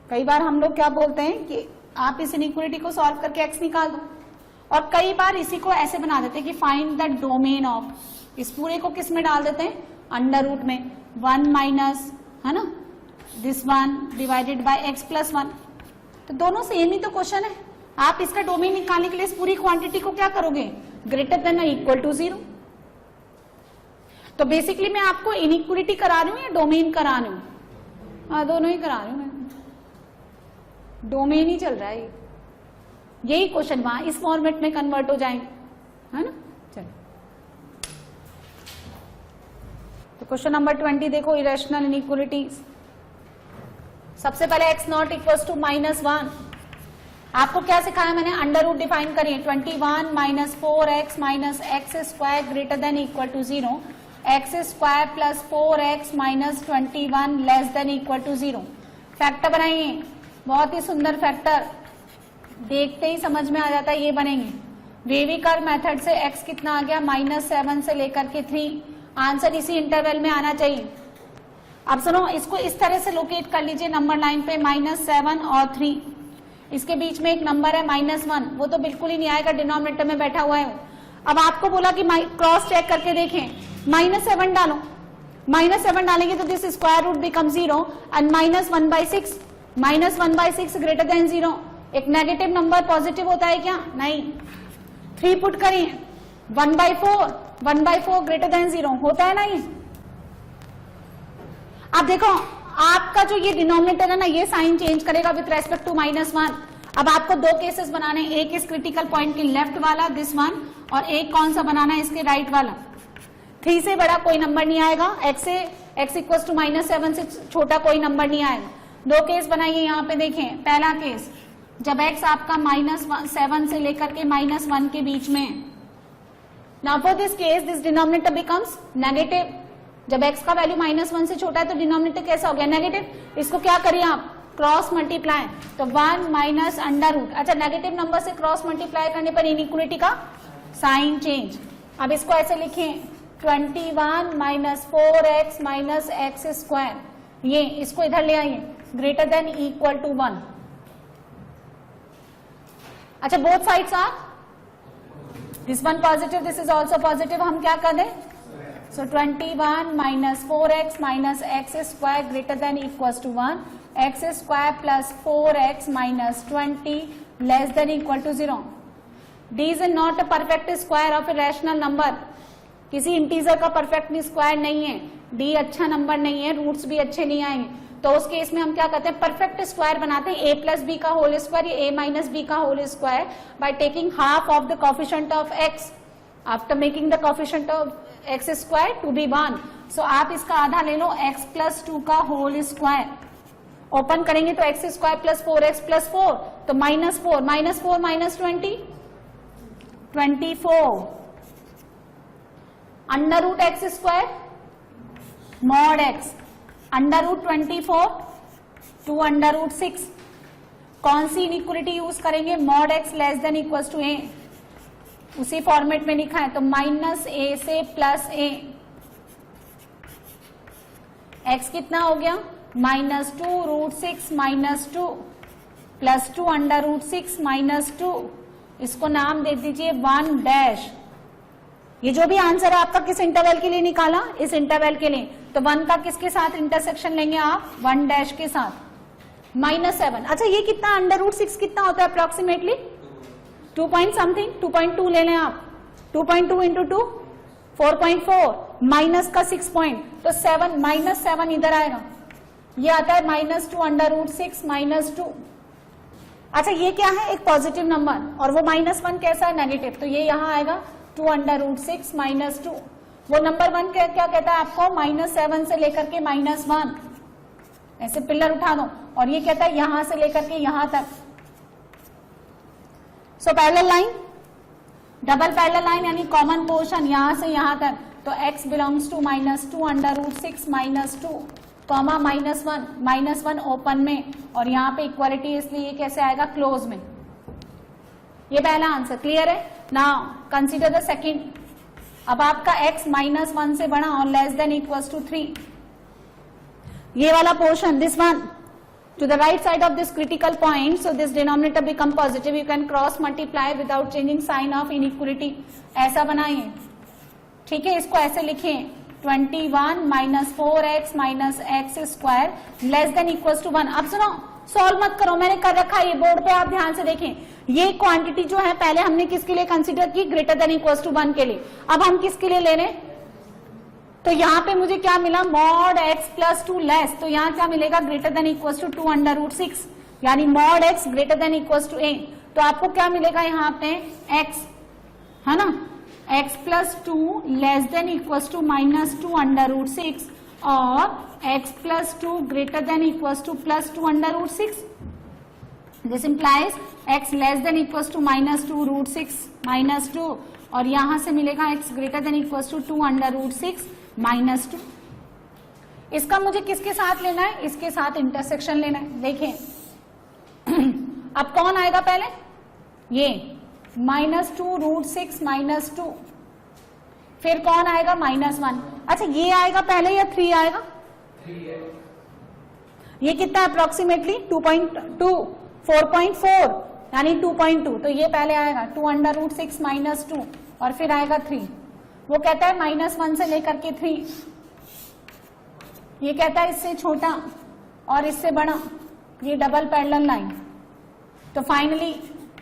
कई बार हम लोग क्या बोलते हैं कि आप इस इनइक्वालिटी को सॉल्व करके x निकाल दो, और कई बार इसी को ऐसे बना देते हैं कि फाइंड द डोमेन ऑफ, इस पूरे को किस में डाल देते हैं, अंडर रूट में 1 माइनस, है ना, दिस 1 डिवाइडेड बाय x + 1। तो दोनों सेम ही तो क्वेश्चन है। आप इसका डोमेन निकालने के लिए इस पूरी क्वांटिटी को क्या करोगे, ग्रेटर देन इक्वल टू 0। तो बेसिकली मैं आपको इनइक्वालिटी करा रही हूं या डोमेन करा रही हूं, हाँ दोनों ही करा रही हूं मैं, डोमेन ही चल रहा है। यही क्वेश्चन वहां इस फॉर्मेट में कन्वर्ट हो जाएंगे, है ना। चलो तो क्वेश्चन नंबर 20 देखो, इरेशनल इनइक्वालिटीज। सबसे पहले x0 इक्वल्स टू -1। आपको क्या सिखाया मैंने, अंडर रूट डिफाइन करिए, 21 - 4x - x² greater than equal to 0, x² + 4x - 21 less than equal to 0। Factor बनाइए, बहुत ही सुंदर फैक्टर, देखते ही समझ में आ जाता है, ये बनेंगे। वेविकर मेथड से x कितना आ गया, -7 से लेकर के 3। आंसर इसी इंटरवल में आना चाहिए। अब सुनो, इसको इस तरह से लोकेट कर लीजिए नंबर लाइन पे, -7 और 3, इसके बीच में एक नंबर है -1, वो तो बिल्कुल ही नहीं आएगा, डिनोमिनेटर में बैठा हुआ है। अब आपको बोला कि क्रॉस चेक करके देखें, -7 डालो, -7 डालेंगे तो this square root become 0 and -1/6, -1/6 greater than 0। एक नेगेटिव नंबर पॉजिटिव होता है क्या, नहीं। 3 पुट करिए, 1/4 ग्रेटर देन 0 होता है ना ये। अब देखो आपका जो ये डिनोमिनेटर है ना, ये साइन चेंज करेगा विथ रेस्पेक्ट टू -1। अब आपको दो केसेस बनाने, एक इस क्रिटिकल पॉइंट के लेफ्ट वाला दिस 1, और एक कौन सा बनाना है, इसके राइट वाला। 3 से बड़ा कोई नंबर नहीं आएगा, x इक्वल्स टू -7 से छोटा कोई नंबर नहीं आएगा। दो केस बनाइए यहाँ पे, देखें पहला केस, जब x आपका -7 से लेकर के -1 के बीच में है। Now for this case this denominator becomes negative. जब x का वैल्यू -1 से छोटा है तो डिनोमिनेटर कैसा हो गया, नेगेटिव। इसको क्या करिए आप, क्रॉस मल्टीप्लाई, तो 1 माइनस अंडर रूट। अच्छा, नेगेटिव नंबर से क्रॉस मल्टीप्लाई करने पर इनइक्वालिटी का साइन चेंज। अब इसको ऐसे लिखें, 21 - 4x - x², ये इसको इधर ले आइए, ग्रेटर देन इक्वल टू 1। अच्छा, both sides are, this one positive, this is also positive. हम क्या कर दें, so 21 - 4x - x² greater than equals to 1, x² plus 4x minus 20 less than equal to 0. D is not a perfect square of a rational number. किसी integer का perfect square नहीं है। D अच्छा number नहीं है, रूट्स भी अच्छे नहीं आएंगे, तो उस केस में हम क्या करते हैं, परफेक्ट स्क्वायर बनाते हैं, a + b का होल स्क्वायर या a - b का whole square by taking half of the coefficient of x after making the coefficient of x² to be 1। So आप इसका आधा ले लो, x + 2 का होल स्क्वायर। ओपन करेंगे तो x² + 4x + 4, तो -4 -4 - 24 under root x² mod x under root 24 to under root 6। कौन सी इनइक्वालिटी यूज करेंगे, mod x less than equals to a, उसी फॉर्मेट में लिखा है, तो -a से +a। x कितना हो गया, -2√6 - 2 + 2 अंडर रूट 6 - 2। इसको नाम दे दीजिए 1 डैश। ये जो भी आंसर है आपका किस इंटरवल के लिए निकाला, इस इंटरवल के लिए, तो 1 का किसके साथ इंटरसेक्शन लेंगे आप, 1 डैश के साथ, -7। अच्छा ये कितना √6 कितना होता है अप्रोक्सीमेटली, 2 पॉइंट समथिंग, 2.2 ले लें आप, 2.2 इंटू 2 4.4, माइनस का 6 पॉइंट, तो 7 -7 इधर आएगा, ये आता है -2 √6 -2। अच्छा ये क्या है, एक पॉजिटिव नंबर, और वो -1 कैसा है, नेगेटिव, तो ये यहाँ आएगा 2 √6 -2। वो नंबर 1 क्या कहता है आपको, -7 से लेकर के -1, ऐसे पिलर उठा दो, और ये कहता है यहां से लेकर के यहां तक। So parallel line, double parallel line यानी कॉमन पोर्शन यहां से यहां तक, तो x belongs to -2 √6 -2 comma -1 open में, और यहाँ पे इक्वालिटी इसलिए ये कैसे आएगा, क्लोज में। ये पहला आंसर क्लियर है। Now consider the second. अब आपका x -1 से बड़ा और लेस देन इक्वल्स टू 3, ये वाला portion, this one to the right side of this critical point, so this denominator become positive, you can cross multiply without changing sign of inequality, ऐसा बनाइए, ठीक है। इसको ऐसे लिखें 21 - 4x - x square less than equals to 1। अब सुनो, solve मत करो, मैंने कर रखा है ये बोर्ड पे, आप ध्यान से देखें। ये क्वांटिटी जो है पहले हमने किसके लिए कंसीडर की, ग्रेटर देन इक्वल्स टू 1 के लिए। अब हम किसके लिए ले रहे हैं, तो यहाँ पे मुझे क्या मिला, mod x + 2 लेस, तो यहाँ क्या मिलेगा, ग्रेटर देन इक्वल्स टू 2 √6, यानी mod x greater than equals to a। तो आपको क्या मिलेगा यहाँ पे, x है ना, x + 2 less than equals to -2 √6 और x + 2 greater than equals to +2 √6। This implies x less than equals to -2 √6 -2, और यहां से मिलेगा x greater than equals to 2 √6 -2। इसका मुझे किसके साथ लेना है, इसके साथ इंटरसेक्शन लेना है। देखें अब कौन आएगा पहले, ये -2 √6 -2, फिर कौन आएगा, -1। अच्छा ये आएगा पहले या 3 आएगा, 3 है। ये कितना अप्रोक्सीमेटली 2.2, 4.4 यानी 2.2, तो ये पहले आएगा 2 √6 -2, और फिर आएगा 3। वो कहता है -1 से लेकर के 3, ये कहता है इससे छोटा और इससे बड़ा, ये डबल पैरेलल लाइन। तो फाइनली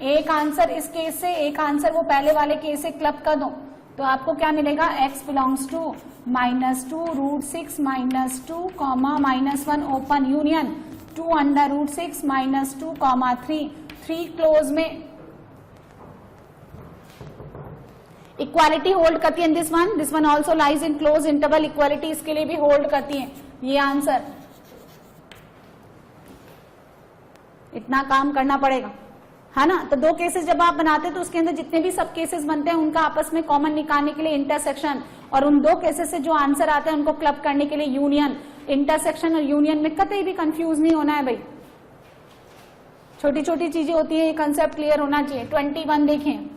एक आंसर इस केस से, एक आंसर वो पहले वाले केस से क्लब कर दो, तो आपको क्या मिलेगा, x belongs to -2 √6 -2 -1 open union 2 √6 -2 3 close में। इक्वालिटी होल्ड करती है this one also lies in close interval, equality इसके लिए भी होल्ड करती है। ये आंसर, इतना काम करना पड़ेगा, है ना। तो 2 केसेस जब आप बनाते हैं तो उसके अंदर जितने भी सब केसेस बनते हैं उनका आपस में कॉमन निकालने के लिए इंटरसेक्शन, और उन 2 केसेस से जो आंसर आते हैं उनको क्लब करने के लिए यूनियन। इंटरसेक्शन और यूनियन में कतई भी कंफ्यूज नहीं होना है भाई, छोटी छोटी चीजें होती है, ये कंसेप्ट क्लियर होना चाहिए। 21 देखें,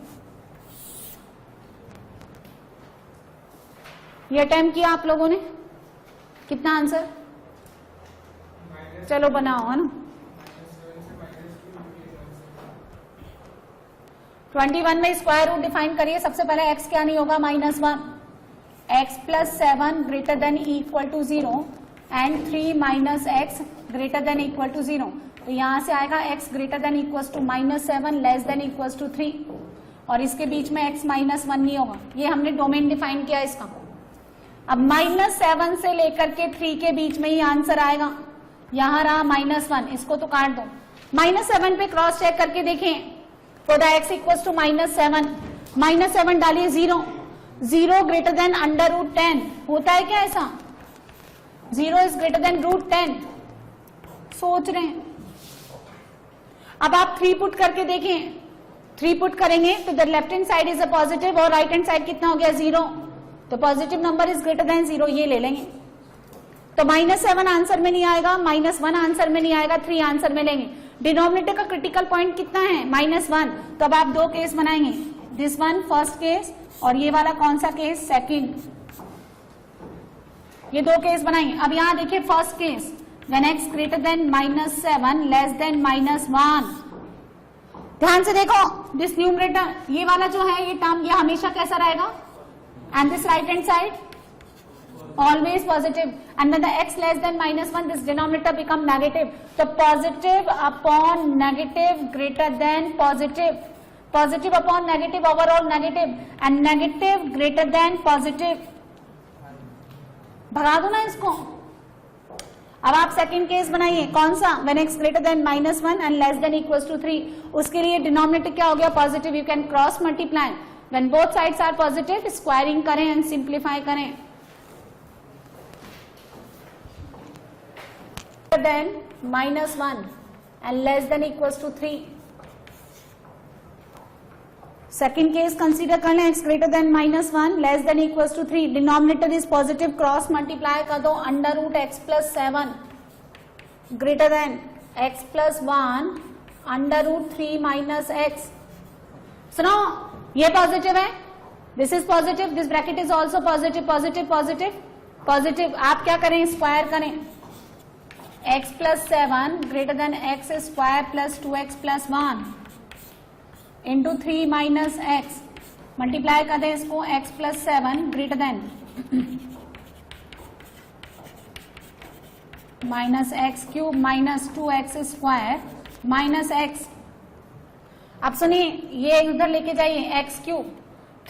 ये अटेम्प्ट किया आप लोगों ने, कितना आंसर, चलो बनाओ, है ना। 21 में स्क्वायर रूट डिफाइन करिए। सबसे पहले x क्या नहीं होगा, -1, x + 7 greater than equal to 0 and 3 - x greater than equal to 0। तो यहां से आएगा x greater than equal to -7 less than equal to 3, और इसके बीच में x -1 नहीं होगा। ये हमने डोमेन डिफाइन किया इसका। अब -7 से लेकर के 3 के बीच में ही आंसर आएगा। यहां रहा -1, इसको तो काट दो। -7 पे क्रॉस चेक करके देखें, तो द x इक्वल्स टू -7 डालिए 0 ग्रेटर देन √10 होता है क्या ऐसा, 0 इज ग्रेटर देन √10, सोच रहे हैं। अब आप 3 पुट करके देखें, 3 पुट करेंगे तो the left hand side is a positive और राइट हैंड साइड कितना हो गया, 0, तो positive number is greater than 0, ये ले लेंगे। तो -7 आंसर में नहीं आएगा, -1 आंसर में नहीं आएगा, 3 आंसर में लेंगे। डिनोमिनेटर का क्रिटिकल पॉइंट कितना है, -1। तो अब आप 2 केस बनाएंगे, दिस वन फर्स्ट केस और ये वाला कौन सा केस, सेकंड। ये 2 केस बनाएंगे। अब यहां देखिए first case, when x greater then -7 less than -1। ध्यान से देखो, दिस न्यूमरेटर, ये वाला जो है ये टर्म, ये हमेशा कैसा रहेगा, and this right hand side always positive, and when the x less than -1 this denominator become negative. So positive upon negative greater than positive, positive upon negative overall negative, and negative greater than positive. भगा दो ना इसको. अब आप second case बनाइए. कौन सा? when x greater than -1 and less than equals to 3. उसके लिए डिनोमिनेटर क्या हो गया? Positive. You can cross multiply. when both sides are positive squaring करें एंड सिंप्लीफाई करें. than -1 and less than equals to 3. Second case consider कर लें. x greater than -1 less than equals to 3. Denominator is positive. Cross multiply कर दो. Under root x plus 7 greater than x plus 1 under root 3 minus x. सुनो, ये positive है. This is positive. This bracket is also positive. Positive positive positive. आप क्या करें? Square करें. x plus 7 greater than x square plus 2x plus 1 into 3 minus x. Multiply कर दें इसको. x plus 7 greater than minus x cube minus 2x square minus x. अब सुनिए, ये उधर लेके जाइए. x cube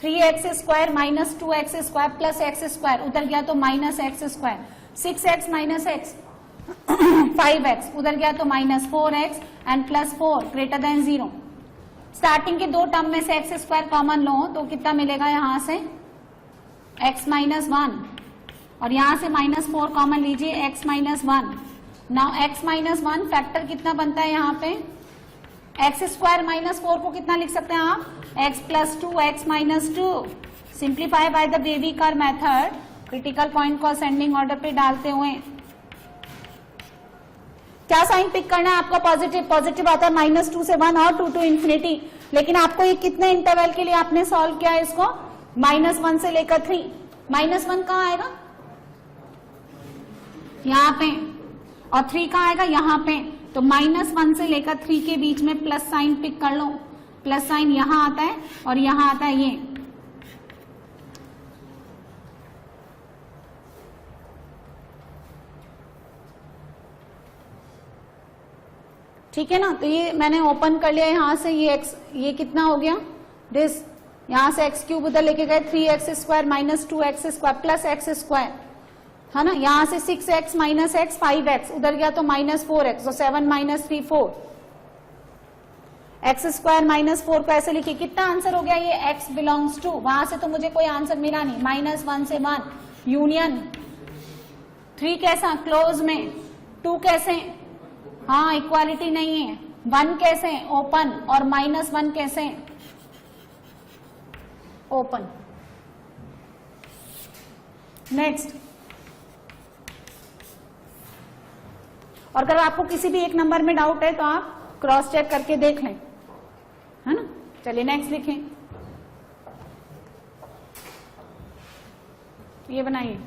3x square minus 2x square plus x square उधर गया तो minus x square. 6x minus x 5x उधर गया तो minus 4x and plus 4 greater than 0. Starting के दो टर्म में से x स्क्वायर कॉमन लो तो कितना मिलेगा? यहां से x माइनस 1 और यहां से माइनस 4 कॉमन लीजिए. x minus 1. Now x minus 1 factor कितना बनता है यहाँ पे? x स्क्वायर माइनस 4 को कितना लिख सकते हैं आप? x plus 2 x minus 2. Simplify by the baby curve method. Critical point को असेंडिंग ऑर्डर पे डालते हुए क्या साइन पिक करना है आपका? पॉजिटिव. पॉजिटिव आता है -2 से 1 और 2 to इंफिनिटी. लेकिन आपको ये कितने इंटरवल के लिए आपने सॉल्व किया है इसको? -1 से लेकर 3. -1 कहाँ आएगा? यहाँ पे. और 3 कहाँ आएगा? यहाँ पे. तो -1 से लेकर 3 के बीच में प्लस साइन पिक कर लो. प्लस साइन यहाँ आता है और यहाँ आता है ये. ठीक है ना? तो ये मैंने ओपन कर लिया यहाँ से. ये x ये कितना हो गया? दिस यहाँ से x क्यूब उधर लेके गए. 3x square minus 2x square plus x square है ना. यहाँ से 6x माइनस x 5x उधर गया तो माइनस 4x. तो 7 माइनस 3 4. x स्क्वायर माइनस 4 को ऐसे लिखिए. कितना आंसर हो गया? ये x बिलोंग्स टू. वहां से तो मुझे कोई आंसर मिला नहीं. -1 से 1 यूनियन. 3 कैसा? क्लोज में. 2 कैसे? हाँ, इक्वालिटी नहीं है. 1 कैसे? ओपन. और -1 कैसे? ओपन. नेक्स्ट. और अगर आपको किसी भी एक नंबर में डाउट है तो आप क्रॉस चेक करके देख लें, है ना. चलिए नेक्स्ट लिखें. ये बनाइए.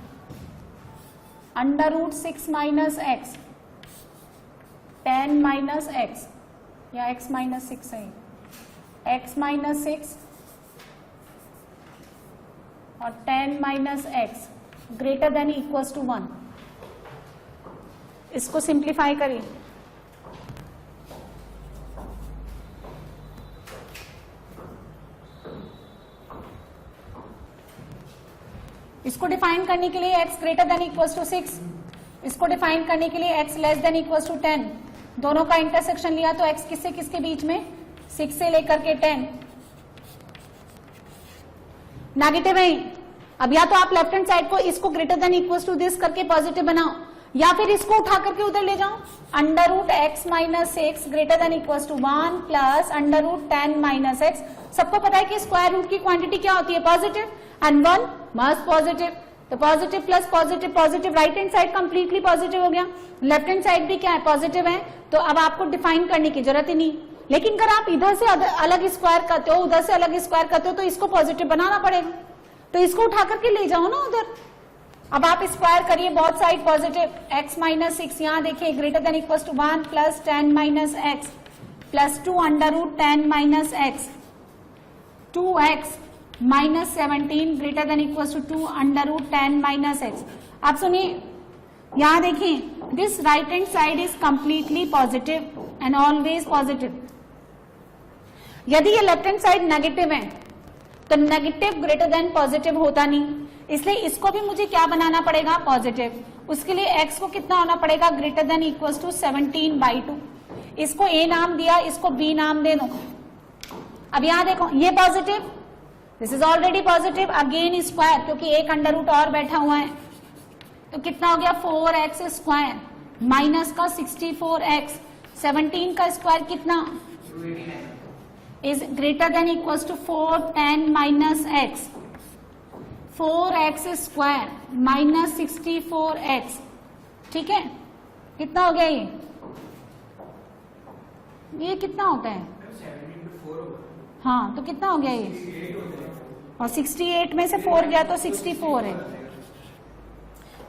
Under root 6 minus x 10 minus x या x माइनस 6 है. x माइनस 6 और 10 minus x greater than equals to 1. इसको सिंप्लीफाई करिए. इसको डिफाइन करने के लिए x greater than equals to 6. इसको डिफाइन करने के लिए x less than equals to 10. दोनों का इंटरसेक्शन लिया तो x किससे किसके बीच में? 6 से लेकर के 10. नेगेटिव है. अब या तो आप लेफ्ट हैंड साइड को इसको greater than equals to this करके पॉजिटिव बनाओ, या फिर इसको उठा करके उधर ले जाओ. Under root x minus 6 greater than equals to 1 plus under root 10 minus x. सबको पता है कि स्क्वायर रूट की क्वांटिटी क्या होती है? पॉजिटिव. And 1 must positive. तो positive plus positive positive. Right hand side completely positive हो गया. लेफ्ट हैंड साइड भी क्या है? पॉजिटिव है. तो अब आपको डिफाइन करने की जरूरत ही नहीं. लेकिन अगर आप इधर से अलग स्क्वायर करते हो, उधर से अलग स्क्वायर करते हो, तो इसको पॉजिटिव बनाना पड़ेगा. तो इसको उठा करके ले जाओ ना उधर. अब आप स्क्वायर करिए both side positive. x minus 6 यहाँ देखिए greater than equal to 1 plus 10 minus x plus 2 under root 10 minus x 2x minus 17 greater than equal to 2 under root 10 minus x. आप सुनिए, यहां देखिए, this right hand side is completely positive and always positive. यदि ये left hand side negative है तो negative greater than positive होता नहीं, इसलिए इसको भी मुझे क्या बनाना पड़ेगा, पॉजिटिव। उसके लिए x को कितना होना पड़ेगा, ग्रेटर देन इक्वल टू 17/2। इसको a नाम दिया, इसको b नाम दे दो। अब यहां देखो, ये positive, this is already positive, again square, क्योंकि एक अंडर रूट और बैठा हुआ है, तो कितना हो गया 4x स्क्वायर माइनस का 64x, 17 का स्क्वायर कितना, is greater than equal to 410 minus x, 4x square minus 64x। ठीक है, कितना हो गया ये कितना होता है, हाँ, तो कितना हो गया ये, और 68 में से 4 गया तो 64 है।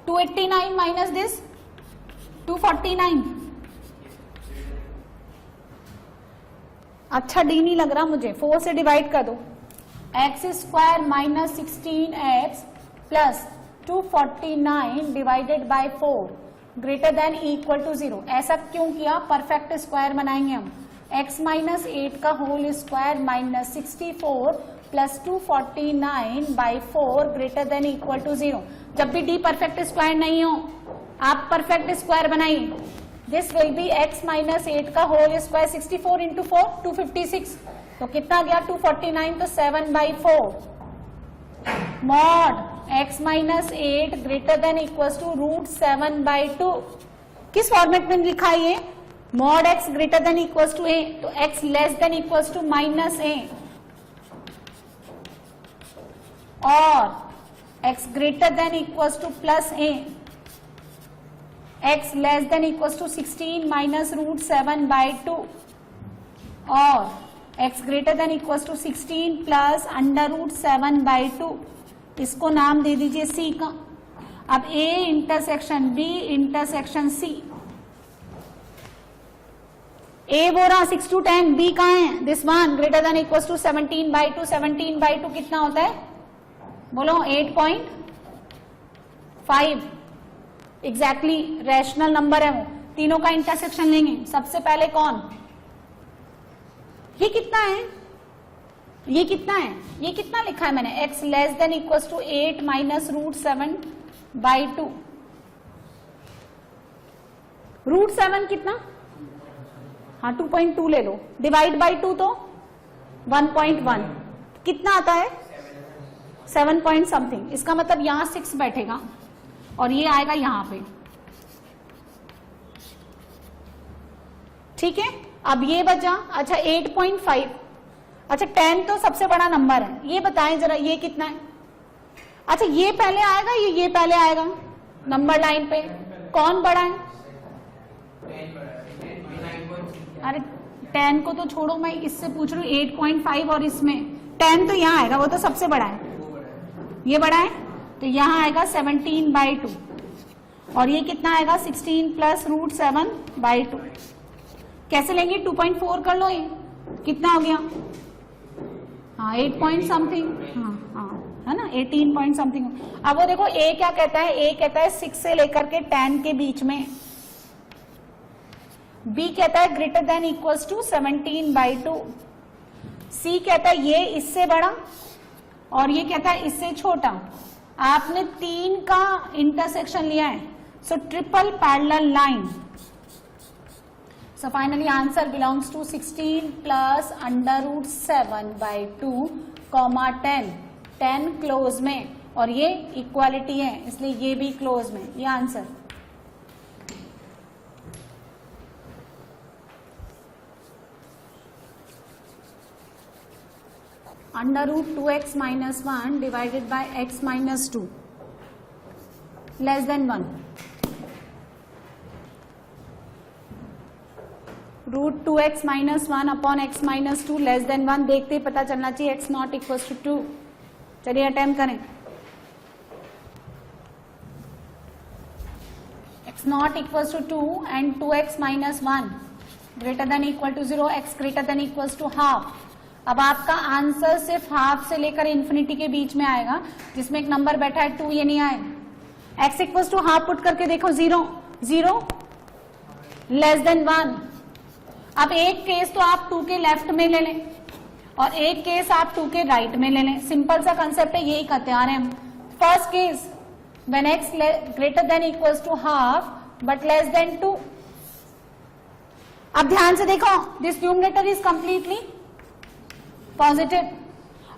289 माइनस दिस 249। अच्छा डी नहीं लग रहा मुझे, 4 से डिवाइड कर दो, x square minus 16x plus 249 divided by 4 greater than equal to 0। ऐसा क्यों किया, परफेक्ट स्क्वायर बनाएंगे हम। x माइनस 8 का whole square minus 64 plus 249 by 4 greater than equal to 0। जब भी d परफेक्ट स्क्वायर नहीं हो, आप परफेक्ट स्क्वायर बनाइए। This will be x minus 8 का होल स्क्वायर 64 इंटू 4 256, तो कितना गया 249, तो 7/4 mod x minus 8 greater than equal to root 7/2। किस फॉर्मेट में लिखा है ये, mod x greater than equal to a, तो x less than equal to minus a, और x greater than equal to plus a, x less than equal to 16 minus root 7/2, और x greater than equal to 16 plus under root 7/2। इसको नाम दे दीजिए c का। अब a intersection b intersection c, a वो रहा 6 to 10, b कहाँ है, this one greater than equal to 17/2। 17/2 कितना होता है, बोलो 8.5। एग्जैक्टली रैशनल नंबर है वो। तीनों का इंटरसेक्शन लेंगे। सबसे पहले कौन, ये कितना है, ये कितना है, ये कितना लिखा है मैंने, x less than equal to 8 minus root 7/2। Root 7 कितना, हाँ 2.2 ले लो, डिवाइड बाई 2 तो 1.1, कितना आता है 7 पॉइंट समथिंग। इसका मतलब यहां 6 बैठेगा और ये आएगा यहां पे। ठीक है, अब ये बचा, अच्छा 8.5, अच्छा 10 तो सबसे बड़ा नंबर है, ये बताएं जरा ये कितना है। अच्छा ये पहले आएगा, ये पहले आएगा नंबर लाइन पे, कौन बड़ा है, अरे 10 को तो छोड़ो, मैं इससे पूछ रही हूँ 8.5, और इसमें 10 तो यहाँ आएगा, वो तो सबसे बड़ा है, ये बड़ा है, तो यहाँ आएगा 17/2, और ये कितना आएगा 16 प्लस रूट 7/2। कैसे लेंगे, 2.4 कर लो, ये कितना हो गया, हाँ 8 पॉइंट समथिंग, हाँ है ना 18 पॉइंट समथिंग। अब वो देखो a क्या कहता है, a कहता है 6 से लेकर के 10 के बीच में, b कहता है greater than equals to 17/2, c कहता है ये इससे बड़ा, और ये कहता है इससे छोटा। आपने 3 का इंटरसेक्शन लिया है, सो triple parallel line. So finally answer belongs to 16 plus under root 7/2, 10, 10 close में, और ये इक्वालिटी है इसलिए ये भी क्लोज में, ये answer. Under root 2x minus 1 divided by x minus 2 less than 1, रूट 2x minus 1 upon x minus 2 less than 1। देखते ही पता चलना चाहिए x नॉट इक्वल टू 2। चलिए अटेम्प्ट करें, x not equal to 2 and 2x minus 1 greater than equal to 0, x greater than equal to half. अब आपका answer सिर्फ हाफ से लेकर इन्फिनिटी के बीच में आएगा, जिसमें एक नंबर बैठा है 2, ये नहीं आएगा। X equals to half put करके देखो, 0 0 लेस देन 1। अब एक केस तो आप 2 के लेफ्ट में ले लें और एक केस आप 2 के राइट में ले लें। सिंपल सा कंसेप्ट है, यही करते आ रहे हैं हम। First case when x greater than equals to half but less than 2। अब ध्यान से देखो, this numerator is completely positive,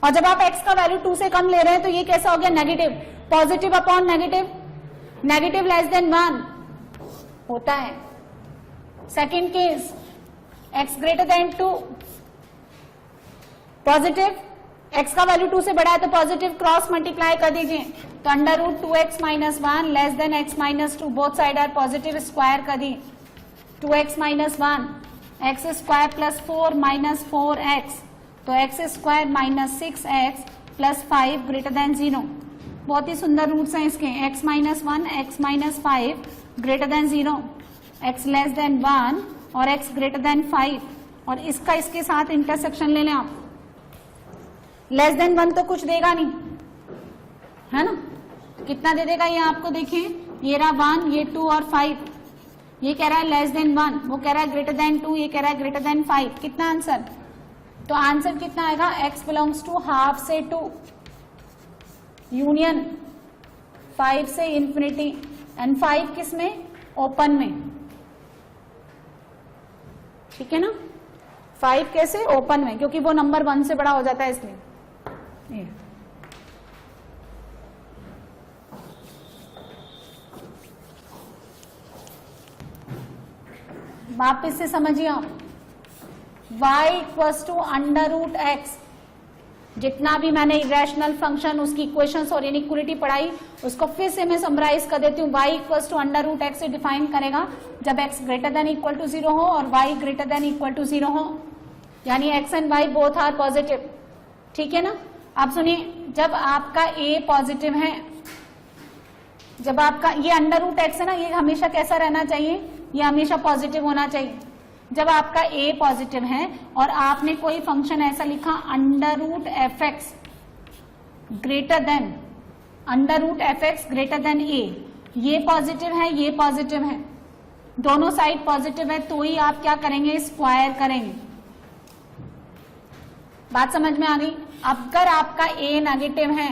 और जब आप x का वैल्यू 2 से कम ले रहे हैं तो ये कैसा हो गया, negative. Positive upon negative, negative less than 1 होता है। Second case x greater then 2, positive, x का वैल्यू 2 से बड़ा है तो पॉजिटिव, क्रॉस मल्टीप्लाई कर दीजिए तो under root 2x minus 1 less than x minus 2, both side are positive, square कर दी 2x minus 1, x square plus 4 minus 4x, तो x square minus 6x plus 5 greater than 0। बहुत ही सुंदर रूट्स हैं इसके, x minus 1, x minus 5 greater than 0, x less than 1 और x greater then 5, और इसका इसके साथ इंटरसेक्शन ले लें आप। लेस देन 1 तो कुछ देगा नहीं, है ना, कितना दे देगा ये आपको देखिए, ये रहा 1, ये 2 और 5, ये कह रहा है लेस देन 1, वो कह रहा है ग्रेटर देन 2, ये कह रहा है ग्रेटर देन 5। कितना आंसर, तो आंसर कितना आएगा, x बिलोंग्स टू हाफ से 2 यूनियन 5 से इंफिनिटी, एंड 5 किस में, ओपन में, ठीक है ना। 5 कैसे, ओपन में, क्योंकि वो नंबर 1 से बड़ा हो जाता है इसलिए। वापिस से समझिए आप, y equals to under root x, जितना भी मैंने इरेशनल फंक्शन उसकी इक्वेशंस और इनइक्वालिटी पढ़ाई उसको फिर से मैं समराइज कर देती हूँ। y equals to under root x से डिफाइन करेगा जब x greater than equal to 0 हो और y greater than equal to 0 हो, यानी x and y both are positive, ठीक है ना। आप सुनिए, जब आपका a पॉजिटिव है, जब आपका ये अंडर रूट एक्स है ना, ये हमेशा कैसा रहना चाहिए, ये हमेशा पॉजिटिव होना चाहिए। जब आपका a पॉजिटिव है और आपने कोई फंक्शन ऐसा लिखा under root f x greater than, under root f x greater than a, ये पॉजिटिव है, ये पॉजिटिव है, दोनों साइड पॉजिटिव है, तो ही आप क्या करेंगे, स्क्वायर करेंगे। बात समझ में आ गई। अगर आपका a नेगेटिव है,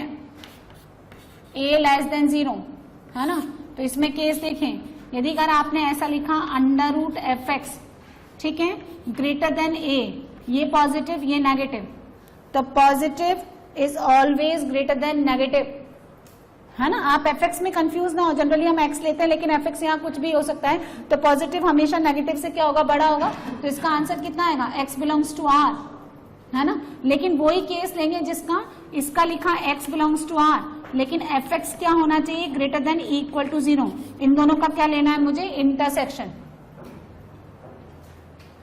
a लेस देन 0, है ना, तो इसमें केस देखें, यदि अगर आपने ऐसा लिखा अंडर रूट एफ एक्स, ठीक है, ग्रेटर देन a, ये पॉजिटिव ये नेगेटिव, तो positive is always greater than negative, है ना। आप एफ एक्स में कंफ्यूज ना हो, जनरली हम एक्स लेते हैं लेकिन एफ एक्स यहाँ कुछ भी हो सकता है, तो पॉजिटिव हमेशा नेगेटिव से क्या होगा, बड़ा होगा, तो इसका आंसर कितना आएगा, x बिलोंग्स टू r, है ना। लेकिन वही केस लेंगे जिसका इसका लिखा x बिलोंग्स टू r, लेकिन एफ एक्स क्या होना चाहिए, ग्रेटर देन इक्वल टू 0। इन दोनों का क्या लेना है मुझे, इंटरसेक्शन,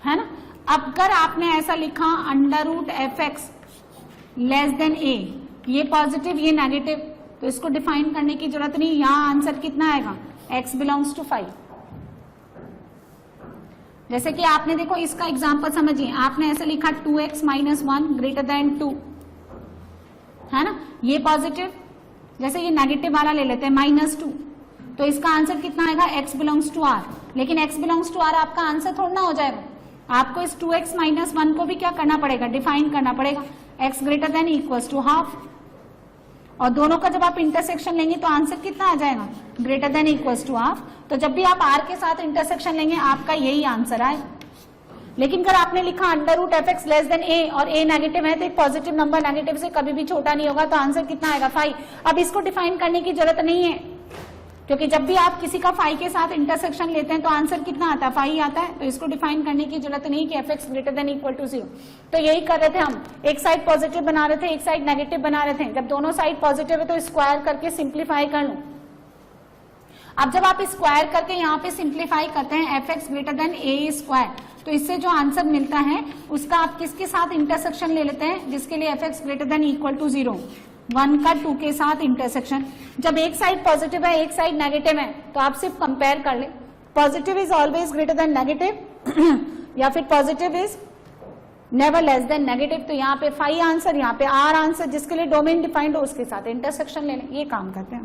है ना। अगर आपने ऐसा लिखा under root f x less than a, ये पॉजिटिव ये नेगेटिव, तो इसको डिफाइन करने की जरूरत नहीं, यहां आंसर कितना आएगा, x बिलोंग्स टू 5। जैसे कि आपने देखो इसका एग्जांपल समझिए, आपने ऐसे लिखा 2x माइनस 1 ग्रेटर देन 2, है ना, ये पॉजिटिव, जैसे ये नेगेटिव वाला ले लेते हैं -2, तो इसका आंसर कितना आएगा, x बिलोंग्स टू r। लेकिन x बिलोंग्स टू r आपका आंसर थोड़ा ना हो जाएगा, आपको इस 2x माइनस 1 को भी क्या करना पड़ेगा, डिफाइन करना पड़ेगा, x greater than equals to half, और दोनों का जब आप इंटरसेक्शन लेंगे तो आंसर कितना आ जाएगा, greater than equals to half. तो जब भी आप r के साथ इंटरसेक्शन लेंगे आपका यही आंसर आए। लेकिन अगर आपने लिखा under root f x less than a और a नेगेटिव है, तो एक पॉजिटिव नंबर नेगेटिव से कभी भी छोटा नहीं होगा, तो आंसर कितना आएगा, 5। अब इसको डिफाइन करने की जरूरत नहीं है, क्योंकि जब भी आप किसी का 5 के साथ इंटरसेक्शन लेते हैं तो आंसर कितना आता है, 5 आता है, तो इसको डिफाइन करने की जरूरत नहीं कि f x greater than equal to 0। तो यही कर रहे थे हम, एक साइड पॉजिटिव बना रहे थे, एक साइड नेगेटिव बना रहे थे। जब दोनों साइड पॉजिटिव है तो स्क्वायर करके सिंप्लीफाई कर लो। अब जब आप स्क्वायर करके यहाँ पे सिंप्लीफाई करते हैं एफ एक्स ग्रेटर देन ए स्क्वायर, तो इससे जो आंसर मिलता है उसका आप किसके साथ इंटरसेक्शन ले लेते हैं, जिसके लिए f x greater than equal to 0, 1 का 2 के साथ इंटरसेक्शन। जब एक साइड पॉजिटिव है एक साइड नेगेटिव है तो आप सिर्फ कंपेयर कर ले, positive is always greater than negative या फिर positive is never less than negative, तो यहाँ पे फाई आंसर, यहाँ पे आर आंसर, जिसके लिए डोमेन डिफाइंड हो उसके साथ इंटरसेक्शन ले लें, ये काम करते हैं।